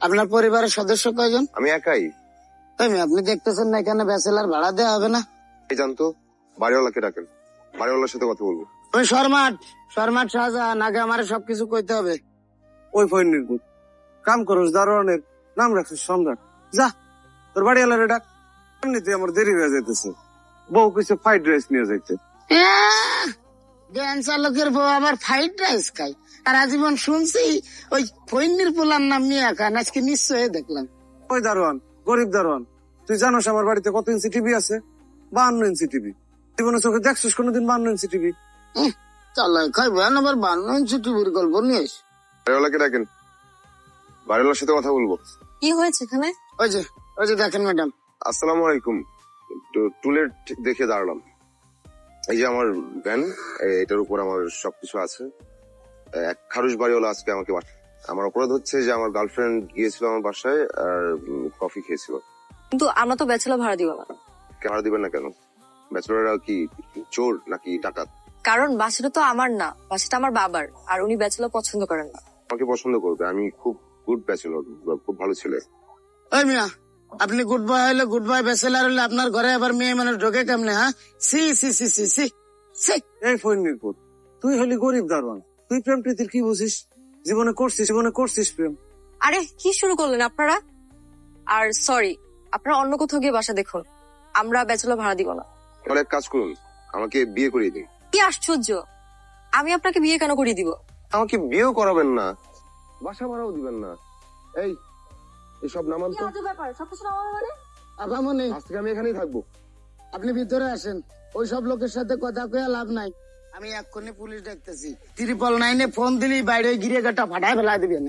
আপনার পরিবারের সদস্য কয়জন? আমি একাই। আপনি দেখতেছেন না এখানে ব্যাচেলার ভাড়া দেওয়া হবে না? এই জানতো, বাড়িওয়ালাকে ডাকেন, বাড়িওয়ালার সাথে কথা বলবো। ওই শর্মাট শাহজাহান, আগে আমার সবকিছু কইতে হবে। ওই ফৈনির পুত কাম করস, দারোয়ানের নাম রাখছিস সম্রাট। যা তোর বাড়িওয়ালারে ডাক। এমনিতে আমার দেরি হয়ে যাইতেছে, বউ কিছু ফ্রাইড রাইস নিয়ে যাইতে। ভ্যান চালকের বউ আবার ফ্রাইড রাইস খাই? আর আজীবন শুনছি ওই ফৈনির পোলার নাম নিয়ে খান, আজকে নিশ্চয়ই দেখলাম। ওই দারোয়ান, গরিব দারোয়ান, তুই জানোস আমার বাড়িতে কত ইঞ্চি টিভি আছে? 52 ইঞ্চি টিভি। জীবনে চোখে দেখছিস কোনোদিন 52 ইঞ্চি টিভি? চালাই খাই ভ্যান আবার 52 ইঞ্চি টিভির গল্প নিয়ে এস। বাড়িওয়ালাকে ডাকেন, বাড়িওয়ালার সাথে কথা বলবো। কি হয়েছে এখানে? ওই যে দেখেন ম্যাডাম। আসসালামু আলাইকুম। টুলের দেখে দাঁড়ালাম। এই যে আমার ভ্যান, এটার উপর আমার সবকিছু আছে। এক খারুশ বাড়িওয়ালা আজকে আমাকে আমার অপরাধ হচ্ছে যে আমার গার্লফ্রেন্ড গিয়েছিল আমার বাসায় আর কফি খেয়েছিল। কিন্তু আমরা তো ব্যাচেলর ভাড়া দিব না। ভাড়া দিবেন না কেন? ব্যাচেলররা কি চোর নাকি ডাকাত? কারণ বাসাটা তো আমার না, বাসাটা আমার বাবার, আর উনি ব্যাচেলর পছন্দ করেন না। আমাকে পছন্দ করবে, আমি খুব গুড ব্যাচেলর, খুব ভালো ছেলে। ওই মিয়া, আপনি গুড বয় হলে, গুড বয় ব্যাচেলার হলে আপনার ঘরে আবার মেয়ে মানুষ ঢোকে কেমনে? হ্যাঁ, সি সি সি সি সি সি। এই ফৈনির পুত, তুই হলি গরিব দারোয়ান, তুই প্রেম প্রীতির কি বুঝিস? জীবনে করছিস প্রেম? আরে কি শুরু করলেন আপনারা? আর সরি, আপনারা অন্য কোথাও গিয়ে বাসা দেখুন, আমরা ব্যাচেলর ভাড়া দিব না। তাহলে এক কাজ করুন, আমাকে বিয়ে করিয়ে দিন। কি আশ্চর্য, আমি আপনাকে বিয়ে কেন করিয়ে দিব? আমাকে বিয়েও করাবেন না, বাসা ভাড়াও দিবেন না। এই এসব নামান তো। আপামনি, আজ থেকে আমি এখানেই থাকবো। আপনি ভিতরে আসেন, ওই সব লোকের সাথে কথা কয়ে লাভ নাই। আমি এক্ষুনি পুলিশ ডাকতেছি। 999 ফোন দিলি বাইরে গিরে গাটা ফাটায় ফেলা দিবেন।